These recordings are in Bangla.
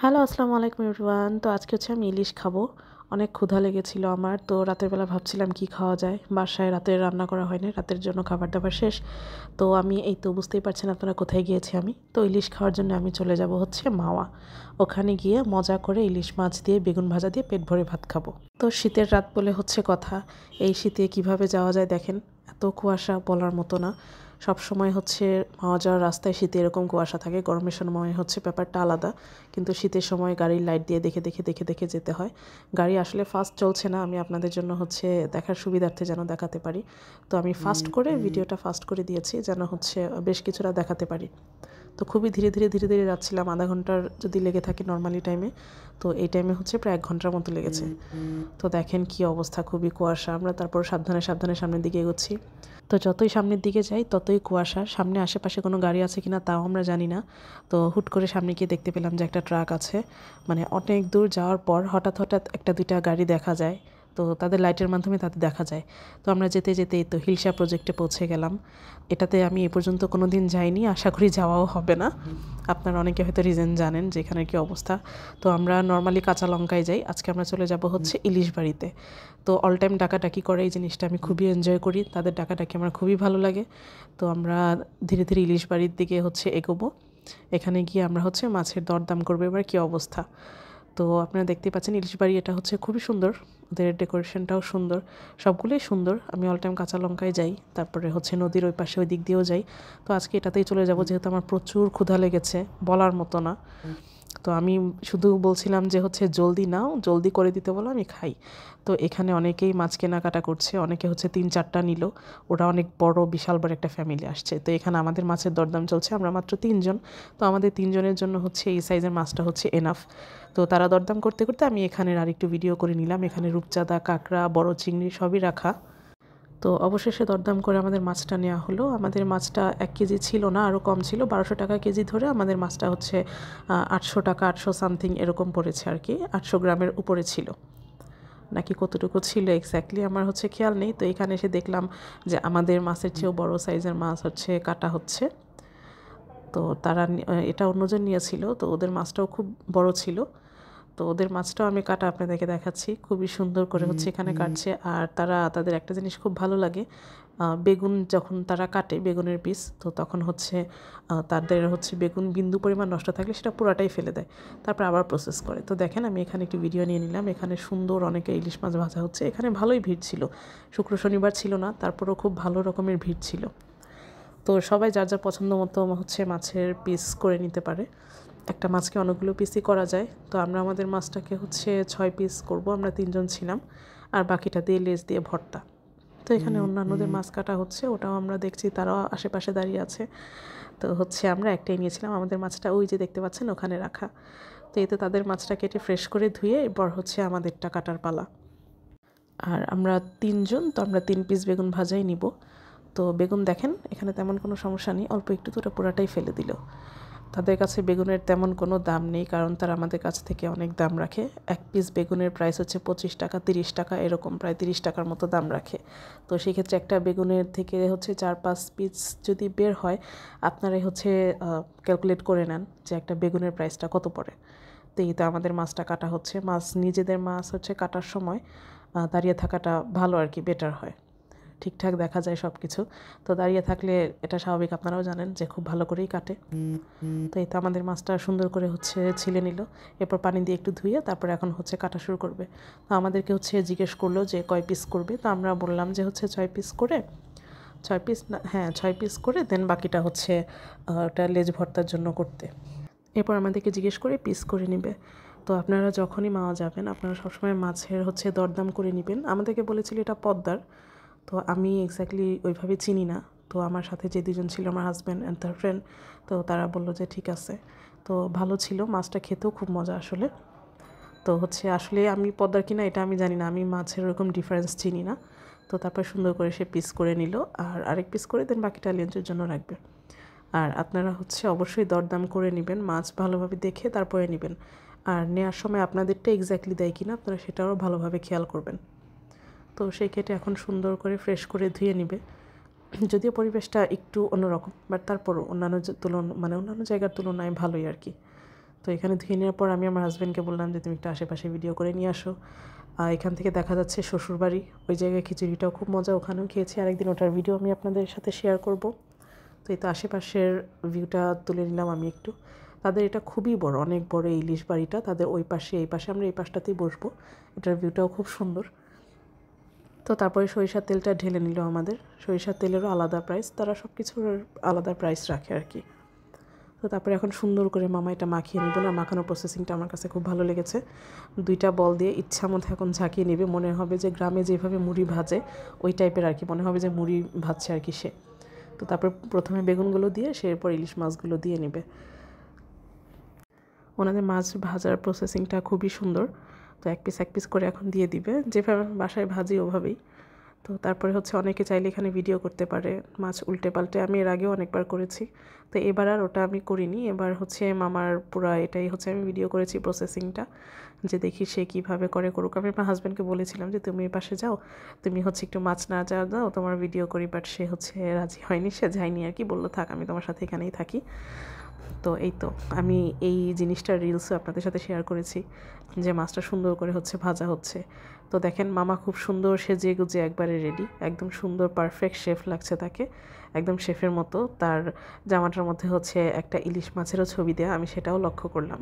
হ্যালো, আসসালামু আলাইকুম এভরিওয়ান। তো আজকে হচ্ছে আমি ইলিশ খাবো। অনেক ক্ষুধা লেগেছিল আমার। তো রাতের বেলা ভাবছিলাম কি খাওয়া যায়। বাসায় রাতে রান্না করা হয়নি। রাতের জন্য খাবার-দাবার শেষ। তো আমি এই তো বুঝতেই পারছেন আপনারা কোথায় গিয়েছি আমি। তো ইলিশ খাওয়ার জন্য আমি চলে যাব হচ্ছে মাওয়া। ওখানে গিয়ে মজা করে ইলিশ মাছ দিয়ে বেগুন ভাজা দিয়ে পেট ভরে ভাত খাবো। তো শীতের রাত বলে হচ্ছে কথা। এই শীতে কিভাবে যাওয়া যায় দেখেন। এত কুয়াশা বলার মতো না। সব সময় হচ্ছে মাওয়া যাওয়ার রাস্তায় শীতে এরকম কুয়াশা থাকে, গরমের সময় হচ্ছে ব্যাপারটা আলাদা। কিন্তু শীতের সময় গাড়ির লাইট দিয়ে দেখে যেতে হয়। গাড়ি আসলে ফাস্ট চলছে না, আমি আপনাদের জন্য হচ্ছে দেখার সুবিধার্থে যেন দেখাতে পারি। তো আমি ফাস্ট করে ভিডিওটা ফাস্ট করে দিয়েছি যেন হচ্ছে বেশ কিছুটা দেখাতে পারি। তো খুবই ধীরে ধীরে যাচ্ছিলাম। আধা ঘন্টার যদি লেগে থাকে নর্মালি টাইমে, তো এই টাইমে হচ্ছে প্রায় 1 ঘন্টার মতো লেগেছে। তো দেখেন কি অবস্থা, খুবই কুয়াশা। আমরা তারপর সাবধানে সাবধানে সামনের দিকে এগোচ্ছি। তো যতই সামনের দিকে যাই ততই কুয়াশা। সামনে আশেপাশে কোনো গাড়ি আছে কিনা তাও আমরা জানি না। তো হুট করে সামনে গিয়ে দেখতে পেলাম যে একটা ট্রাক আছে। মানে অনেক দূর যাওয়ার পর হঠাৎ একটা দুইটা গাড়ি দেখা যায়। তো তাদের লাইটের মাধ্যমে তাদের দেখা যায়। তো আমরা যেতে যেতেই তো হিলসা প্রজেক্টে পৌঁছে গেলাম। এটাতে আমি এ পর্যন্ত কোনো দিন যাইনি, আশা করি যাওয়াও হবে না। আপনারা অনেকে হয়তো রিজন জানেন যে এখানের কী অবস্থা। তো আমরা নর্মালি কাঁচা লঙ্কায় যাই, আজকে আমরা চলে যাব হচ্ছে ইলিশ বাড়িতে। তো অল টাইম ডাকাডাকি করে এই জিনিসটা আমি খুবই এনজয় করি, তাদের ডাকাডাকি আমার খুবই ভালো লাগে। তো আমরা ধীরে ধীরে ইলিশ বাড়ির দিকে হচ্ছে এগোবো। এখানে গিয়ে আমরা হচ্ছে মাছের দরদাম করবো। এবার কী অবস্থা, তো আপনারা দেখতেই পাচ্ছেন ইলিশ বাড়ি, এটা হচ্ছে খুবই সুন্দর। ওদের ডেকোরেশনটাও সুন্দর, সবগুলোই সুন্দর। আমি অল টাইম কাঁচা লঙ্কায় যাই, তারপরে হচ্ছে নদীর ওই পাশে ওই দিক দিয়েও যাই। তো আজকে এটাতেই চলে যাব যেহেতু আমার প্রচুর ক্ষুধা লেগেছে, বলার মতো না। তো আমি শুধু বলছিলাম যে হচ্ছে জলদি নাও, জলদি করে দিতে বলো, আমি খাই। তো এখানে অনেকেই মাছ কেনাকাটা করছে, অনেকে হচ্ছে 3-4টা নিল। ওরা অনেক বড়, বিশাল বড় একটা ফ্যামিলি আসছে। তো এখানে আমাদের মাছের দরদাম চলছে, আমরা মাত্র 3 জন। তো আমাদের 3 জনের জন্য হচ্ছে এই সাইজের মাছটা হচ্ছে এনাফ। তো তারা দরদাম করতে করতে আমি এখানের আরেকটু ভিডিও করে নিলাম। এখানে রূপচাঁদা, কাঁকড়া, বড় চিংড়ি সবই রাখা। তো অবশেষে দরদাম করে আমাদের মাছটা নেওয়া হলো। আমাদের মাছটা 1 কেজি ছিল না, আরও কম ছিল। 1200 টাকা কেজি ধরে আমাদের মাছটা হচ্ছে 800 টাকা, 800 সামথিং এরকম পড়েছে আর কি। 800 গ্রামের উপরে ছিল নাকি কতটুকু ছিল এক্স্যাক্টলি আমার হচ্ছে খেয়াল নেই। তো এখানে এসে দেখলাম যে আমাদের মাছের চেয়েও বড় সাইজের মাছ হচ্ছে কাটা হচ্ছে। তো তারা এটা অন্যজন নিয়েছিল, তো ওদের মাছটাও খুব বড় ছিল। তো ওদের মাছটাও আমি কাটা আপনাদেরকে দেখাচ্ছি, খুবই সুন্দর করে হচ্ছে এখানে কাটছে। আর তাদের একটা জিনিস খুব ভালো লাগে, বেগুন যখন তারা কাটে বেগুনের পিস, তো তখন হচ্ছে তাদের হচ্ছে বেগুন বিন্দু পরিমাণ নষ্ট থাকলে সেটা পুরাটাই ফেলে দেয়, তারপর আবার প্রসেস করে। তো দেখেন আমি এখানে একটি ভিডিও নিয়ে নিলাম। এখানে সুন্দর অনেকে ইলিশ মাছ ভাজা হচ্ছে। এখানে ভালোই ভিড় ছিল, শুক্র শনিবার ছিল না, তারপরেও খুব ভালো রকমের ভিড় ছিল। তো সবাই যার যার পছন্দ মতো হচ্ছে মাছের পিস করে নিতে পারে। একটা মাছকে অনেকগুলো পিসই করা যায়। তো আমরা আমাদের মাছটাকে হচ্ছে 6 পিস করব, আমরা 3 জন ছিলাম। আর বাকিটা দিয়ে লেজ দিয়ে ভর্তা। তো এখানে অন্যান্যদের মাছ কাটা হচ্ছে, ওটাও আমরা দেখছি, তারাও আশেপাশে দাঁড়িয়ে আছে। তো হচ্ছে আমরা একটাই নিয়েছিলাম, আমাদের মাছটা ওই যে দেখতে পাচ্ছেন ওখানে রাখা। তো এতে তাদের মাছটা কেটে ফ্রেশ করে ধুয়ে এরপর হচ্ছে আমাদেরটা কাটার পালা। আর আমরা 3 জন, তো আমরা 3 পিস বেগুন ভাজাই নিব। তো বেগুন দেখেন এখানে তেমন কোনো সমস্যা নেই, অল্প একটু তো ওটা পুরাটাই ফেলে দিল। তাদের কাছে বেগুনের তেমন কোনো দাম নেই, কারণ তারা আমাদের কাছ থেকে অনেক দাম রাখে। 1 পিস বেগুনের প্রাইস হচ্ছে 25 টাকা, 30 টাকা এরকম, প্রায় 30 টাকার মতো দাম রাখে। তো সেক্ষেত্রে একটা বেগুনের থেকে হচ্ছে 4-5 পিস যদি বের হয়, আপনারাই হচ্ছে ক্যালকুলেট করে নেন যে একটা বেগুনের প্রাইসটা কত পড়ে। তো এই তো আমাদের মাছটা কাটা হচ্ছে। মাছ নিজেদের মাছ হচ্ছে কাটার সময় দাঁড়িয়ে থাকাটা ভালো আর কি, বেটার হয়, ঠিকঠাক দেখা যায় সব কিছু। তো দাঁড়িয়ে থাকলে এটা স্বাভাবিক, আপনারাও জানেন যে খুব ভালো করেই কাটে। তো এই তো আমাদের মাছটা সুন্দর করে হচ্ছে ছিলে নিল। এরপর পানি দিয়ে একটু ধুয়ে তারপরে এখন হচ্ছে কাটা শুরু করবে। তো আমাদেরকে হচ্ছে জিজ্ঞেস করলো যে কয় পিস করবে। তো আমরা বললাম যে হচ্ছে 6 পিস করে, 6 পিস না, হ্যাঁ 6 পিস করে, দেন বাকিটা হচ্ছে ওটা লেজ ভর্তার জন্য করতে। এরপর আমাদেরকে জিজ্ঞেস করে পিস করে নিবে। তো আপনারা যখনই মাওয়া যাবেন আপনারা সবসময় মাছের হচ্ছে দরদাম করে নেবেন। আমাদেরকে বলেছিল এটা পদ্মার, তো আমি এক্স্যাক্টলি ওইভাবে চিনি না। তো আমার সাথে যে 2 জন ছিল, আমার হাজব্যান্ড অ্যান্ড তার ফ্রেন্ড, তো তারা বললো যে ঠিক আছে। তো ভালো ছিল, মাছটা খেতেও খুব মজা আসলে। তো হচ্ছে আসলে আমি পদ্মার কিনা এটা আমি জানি না, আমি মাছের ওরকম ডিফারেন্স চিনি না। তো তারপর সুন্দর করে সে পিস করে নিল, আর আরেক পিস করে দেন বাকিটা লেঞ্চের জন্য রাখবে। আর আপনারা হচ্ছে অবশ্যই দরদাম করে নেবেন, মাছ ভালোভাবে দেখে তারপরে নেবেন। আর নেওয়ার সময় আপনাদেরটা এক্স্যাক্টলি দেয় কিনা আপনারা সেটাও ভালোভাবে খেয়াল করবেন। তো সেই কেটে এখন সুন্দর করে ফ্রেশ করে ধুয়ে নিবে। যদিও পরিবেশটা একটু অন্যরকম, বাট তারপরও অন্যান্য অন্যান্য জায়গার তুলনায় ভালোই আর কি। তো এখানে ধুয়ে নেওয়ার পর আমি আমার হাজব্যান্ডকে বললাম যে তুমি একটু আশেপাশে ভিডিও করে নিয়ে আসো। এখান থেকে দেখা যাচ্ছে শ্বশুরবাড়ি, ওই জায়গায় খিচুড়িটাও খুব মজা, ওখানেও খেয়েছি। আরেকদিন ওটার ভিডিও আমি আপনাদের সাথে শেয়ার করব। তো এই তো আশেপাশের ভিউটা তুলে নিলাম আমি একটু। তাদের এটা খুবই বড়, অনেক বড় ইলিশ বাড়িটা, তাদের ওই পাশে এই পাশে, আমরা এই পাশটাতেই বসবো। এটার ভিউটাও খুব সুন্দর। তো তারপরে সরিষার তেলটা ঢেলে নিল আমাদের। সরিষার তেলেরও আলাদা প্রাইস, তারা সব কিছুর আলাদা প্রাইস রাখে আর কি। তো তারপরে এখন সুন্দর করে মামা এটা মাখিয়ে নিব না, মাখানোর প্রসেসিংটা আমার কাছে খুব ভালো লেগেছে। 2টা বল দিয়ে ইচ্ছা মতো এখন ঝাঁকিয়ে নেবে, মনে হবে যে গ্রামে যেভাবে মুড়ি ভাজে ওই টাইপের আর কি, মনে হবে যে মুড়ি ভাজছে আর কি সে। তো তারপর প্রথমে বেগুনগুলো দিয়ে সে এরপর ইলিশ মাছগুলো দিয়ে নেবে। ওনাদের মাছ ভাজার প্রসেসিংটা খুবই সুন্দর। তো এক পিস করে এখন দিয়ে দিবে, যেভাবে বাসায় ভাজি ওভাবেই। তো তারপরে হচ্ছে অনেকে চাইলে এখানে ভিডিও করতে পারে মাছ উল্টে পাল্টে, আমি এর আগেও অনেকবার করেছি। তো এবার আর ওটা আমি করিনি, এবার হচ্ছে মামার পুরা এটাই হচ্ছে আমি ভিডিও করেছি প্রসেসিংটা, যে দেখি সে কীভাবে করে করুক। আমি আমার হাজব্যান্ডকে বলেছিলাম যে তুমি এই পাশে যাও, তুমি হচ্ছে একটু মাছ না দাও, তোমার ভিডিও করি, বাট সে হচ্ছে রাজি হয়নি, সে যায়নি আর কি, বললো থাক আমি তোমার সাথে এখানেই থাকি। তো এই তো আমি এই জিনিসটার রিলসও আপনাদের সাথে শেয়ার করেছি, যে মাছটা সুন্দর করে হচ্ছে ভাজা হচ্ছে। তো দেখেন মামা খুব সুন্দর সেজে গুজে একবারে রেডি, একদম সুন্দর পারফেক্ট শেফ লাগছে তাকে, একদম শেফের মতো। তার জামাটার মধ্যে হচ্ছে একটা ইলিশ মাছেরও ছবি দেয়া, আমি সেটাও লক্ষ্য করলাম।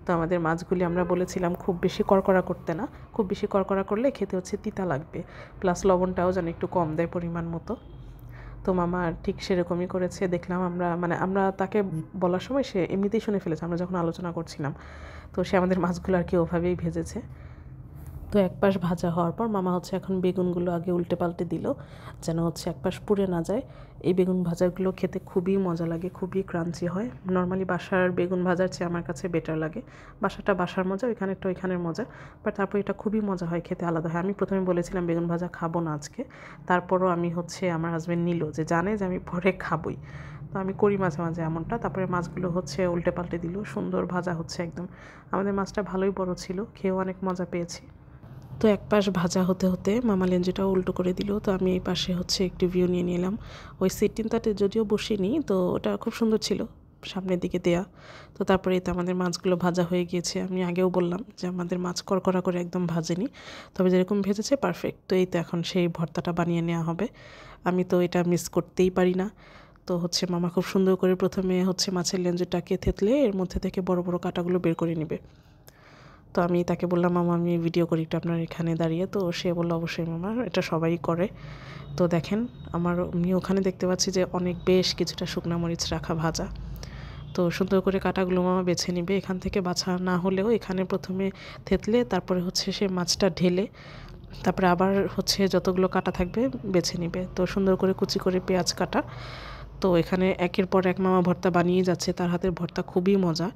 তো আমাদের মাছগুলি আমরা বলেছিলাম খুব বেশি কড়কড়া করতে না, খুব বেশি কড়কড়া করলে খেতে হচ্ছে তিতা লাগবে, প্লাস লবণটাও যেন একটু কম দেয় পরিমাণ মতো। তো মামা ঠিক সেরকমই করেছে দেখলাম আমরা, মানে আমরা তাকে বলার সময় সে এমনিতেই শুনে ফেলেছে আমরা যখন আলোচনা করছিলাম। তো সে আমাদের মাছগুলো আর কি ওভাবেই ভেজেছে। তো এক পাশ ভাজা হওয়ার পর মামা হচ্ছে এখন বেগুনগুলো আগে উল্টে পাল্টে দিল, যেন হচ্ছে এক পাশ পুড়ে না যায়। এই বেগুন ভাজাগুলো খেতে খুবই মজা লাগে, খুবই ক্রাঞ্চি হয়। নর্মালি বাসার বেগুন ভাজার চেয়ে আমার কাছে বেটার লাগে। বাসাটা বাসার মজা, ওইখানেরটা ওইখানের মজা, বাট তারপর এটা খুবই মজা হয়, খেতে আলাদা হয়। আমি প্রথমে বলেছিলাম বেগুন ভাজা খাবো না আজকে, তারপরও আমি হচ্ছে আমার হাজব্যান্ড নিল, যে জানে যে আমি পরে খাবই। তো আমি করি মাঝে মাঝে এমনটা। তারপরে মাছগুলো হচ্ছে উল্টে পাল্টে দিল, সুন্দর ভাজা হচ্ছে একদম। আমাদের মাছটা ভালোই বড় ছিল, খেয়েও অনেক মজা পেয়েছি। তো এক পাশ ভাজা হতে হতে মামা লেঞ্জিটাও উল্টো করে দিল। তো আমি এই পাশে হচ্ছে একটু ভিউ নিয়ে নিলাম। ওই সিটিনটাতে যদিও বসিনি, তো ওটা খুব সুন্দর ছিল, সামনের দিকে দেয়া। তো তারপরে তো আমাদের মাছগুলো ভাজা হয়ে গিয়েছে। আমি আগেও বললাম যে আমাদের মাছ কড়কড়া করে একদম ভাজেনি, তবে যেরকম ভেজেছে পারফেক্ট। তো এই তো এখন সেই ভর্তাটা বানিয়ে নেওয়া হবে। আমি তো এটা মিস করতেই পারি না। তো হচ্ছে মামা খুব সুন্দর করে প্রথমে হচ্ছে মাছের লেঞ্জটাকে থেতলে এর মধ্যে থেকে বড় বড় কাঁটাগুলো বের করে নেবে। তো আমি তাকে বললাম মামা আমি ভিডিও করি একটু আপনার এখানে দাঁড়িয়ে। তো সে বললো অবশ্যই মামা, এটা সবাই করে। তো দেখেন আমি ওখানে দেখতে পাচ্ছি যে অনেক বেশ কিছুটা শুকনো মরিচ রাখা ভাজা। তো সুন্দর করে কাঁটাগুলো মামা বেছে নিবে, এখান থেকে বাছা না হলেও এখানে প্রথমে থেতলে তারপরে হচ্ছে সে মাছটা ঢেলে তারপরে আবার হচ্ছে যতগুলো কাটা থাকবে বেছে নিবে। তো সুন্দর করে কুচি করে পেঁয়াজ কাটা। তো এখানে একের পর এক মামা ভর্তা বানিয়ে যাচ্ছে, তার হাতের ভর্তা খুবই মজা।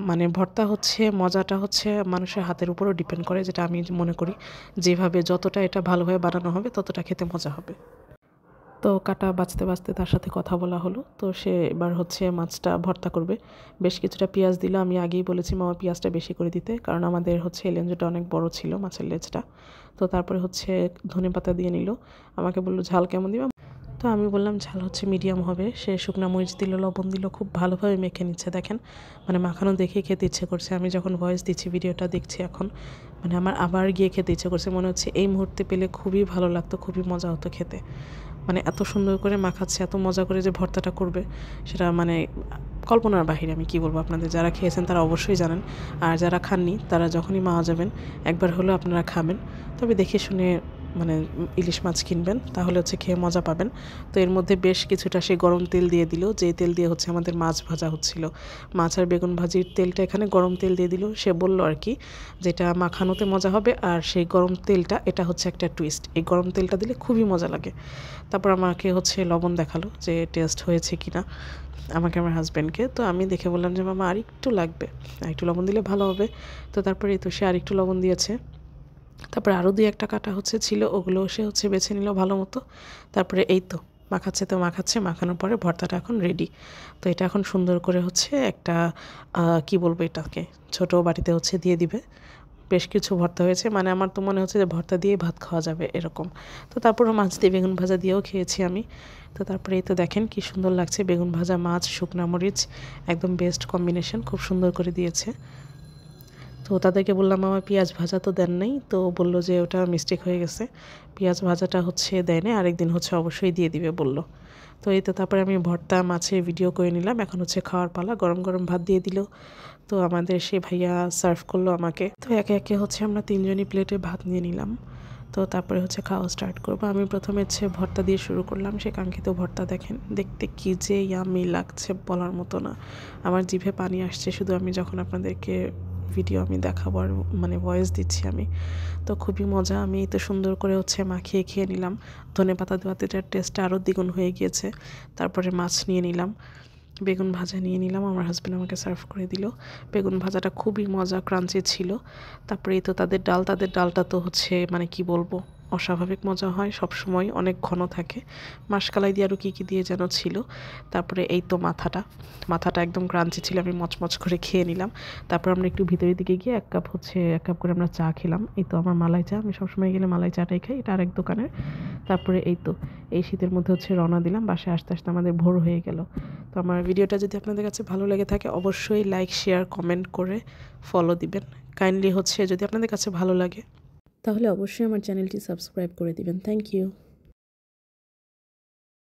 মানে ভর্তা হচ্ছে মজাটা হচ্ছে মানুষের হাতের উপরও ডিপেন্ড করে, যেটা আমি মনে করি, যেভাবে যতটা এটা ভালোভাবে বানানো হবে ততটা খেতে মজা হবে। তো কাটা বাছতে বাছতে তার সাথে কথা বলা হলো। তো সে এবার হচ্ছে মাছটা ভর্তা করবে। বেশ কিছুটা পেঁয়াজ দিল, আমি আগেই বলেছি মামা পেঁয়াজটা বেশি করে দিতে, কারণ আমাদের হচ্ছে লেঞ্জটা অনেক বড় ছিল মাছের লেজটা। তো তারপরে হচ্ছে ধনেপাতা দিয়ে নিল, আমাকে বললো ঝাল কেমন দিবা। তো আমি বললাম ঝাল হচ্ছে মিডিয়াম হবে। সে শুকনো মরিচ দিল, লবণ দিল, খুব ভালোভাবে মেখে নিচ্ছে। দেখেন মানে মাখানো দেখেই খেতে ইচ্ছে করছে। আমি যখন ভয়েস দিচ্ছি ভিডিওটা দেখছি এখন, মানে আমার আবার গিয়ে খেতে ইচ্ছে করছে, মনে হচ্ছে এই মুহূর্তে পেলে খুবই ভালো লাগতো, খুবই মজা হতো খেতে। মানে এত সুন্দর করে মাখাচ্ছে, এত মজা করে যে ভর্তাটা করবে, সেটা মানে কল্পনার বাহিরে। আমি কি বলবো আপনাদের, যারা খেয়েছেন তারা অবশ্যই জানেন, আর যারা খাননি তারা যখনই মাওয়া যাবেন একবার হলেও আপনারা খাবেন। তবে দেখে শুনে মানে ইলিশ মাছ কিনবেন, তাহলে হচ্ছে খেয়ে মজা পাবেন। তো এর মধ্যে বেশ কিছুটা সে গরম তেল দিয়ে দিল, যেই তেল দিয়ে হচ্ছে আমাদের মাছ ভাজা হচ্ছিল। মাছ আর বেগুন ভাজির তেলটা এখানে গরম তেল দিয়ে দিল। সে বলল আর কি যেটা মাখানোতে মজা হবে, আর সেই গরম তেলটা এটা হচ্ছে একটা টুইস্ট, এই গরম তেলটা দিলে খুবই মজা লাগে। তারপর আমাকে হচ্ছে লবণ দেখালো যে টেস্ট হয়েছে কিনা, আমাকে আমার হাজব্যান্ডকে। তো আমি দেখে বললাম যে মামা আর একটু লাগবে, আর একটু লবণ দিলে ভালো হবে। তো তারপরে তো সে আর একটু লবণ দিয়েছে। তারপরে আরও 2-1টা কাটা হচ্ছে ছিল, ওগুলো সে হচ্ছে বেছে নিল ভালো মতো। তারপরে এই তো মাখাচ্ছে, তো মাখাচ্ছে, মাখানোর পরে ভর্তাটা এখন রেডি। তো এটা এখন সুন্দর করে হচ্ছে একটা কি বলবো এটাকে, ছোটো বাটিতে হচ্ছে দিয়ে দিবে। বেশ কিছু ভর্তা হয়েছে, মানে আমার তো মনে হচ্ছে যে ভর্তা দিয়ে ভাত খাওয়া যাবে এরকম। তো তারপরে মাছ দিয়ে বেগুন ভাজা দিয়েও খেয়েছি আমি। তো তারপরে এই তো দেখেন কি সুন্দর লাগছে, বেগুন ভাজা মাছ শুকনা মরিচ, একদম বেস্ট কম্বিনেশন, খুব সুন্দর করে দিয়েছে। তো তাদেরকে বললাম আমার পেঁয়াজ ভাজা তো দেন নাই, তো বললো যে ওটা মিস্টেক হয়ে গেছে, পেঁয়াজ ভাজাটা হচ্ছে দেয় না, আরেকদিন হচ্ছে অবশ্যই দিয়ে দিবে বললো। তো এই তো তারপরে আমি ভর্তা মাছের ভিডিও করে নিলাম, এখন হচ্ছে খাওয়ার পালা, গরম গরম ভাত দিয়ে দিল। তো আমাদের সে ভাইয়া সার্ভ করলো আমাকে, তো একে একে হচ্ছে আমরা তিনজনই প্লেটে ভাত নিয়ে নিলাম। তো তারপরে হচ্ছে খাওয়া স্টার্ট করবো। আমি প্রথমে হচ্ছে ভর্তা দিয়ে শুরু করলাম, সে কাঙ্ক্ষিত ভর্তা দেখেন দেখতে কী যে ইয়ামি লাগছে বলার মতো না, আমার জিভে পানি আসছে শুধু আমি যখন আপনাদেরকে ভিডিও আমি দেখাবো আর মানে ভয়েস দিচ্ছি আমি। তো খুবই মজা, আমি তো সুন্দর করে হচ্ছে মাখিয়ে খেয়ে নিলাম, ধনেপাতা দেওয়াতে এটার টেস্টটা আরও দ্বিগুণ হয়ে গিয়েছে। তারপরে মাছ নিয়ে নিলাম, বেগুন ভাজা নিয়ে নিলাম, আমার হাজব্যান্ড আমাকে সার্ভ করে দিল। বেগুন ভাজাটা খুবই মজা ক্রাঞ্চি ছিল। তারপরে এই তো তাদের ডাল, তাদের ডালটা তো হচ্ছে মানে কি বলবো, অস্বাভাবিক মজা হয়, সব সময় অনেক ঘন থাকে, মাসকালাই দিয়ে আরও কী কী দিয়ে যেন ছিল। তারপরে এই তো মাথাটা একদম ক্রাঞ্চি ছিল, আমি মচমচ করে খেয়ে নিলাম। তারপর আমরা একটু ভিতরের দিকে গিয়ে এক কাপ করে আমরা চা খেলাম। এই তো আমার মালাই চা, আমি সবসময় গেলে মালাই চাটাই খাই, এটা আরেক দোকানের। তারপরে এই তো এই শীতের মধ্যে হচ্ছে রওনা দিলাম, বাসায় আসতে আসতে আমাদের ভোর হয়ে গেল। তো আমার ভিডিওটা যদি আপনাদের কাছে ভালো লেগে থাকে অবশ্যই লাইক শেয়ার কমেন্ট করে ফলো দিবেন কাইন্ডলি, হচ্ছে যদি আপনাদের কাছে ভালো লাগে তাহলে অবশ্যই আমার চ্যানেলটি সাবস্ক্রাইব করে দিবেন। Thank you.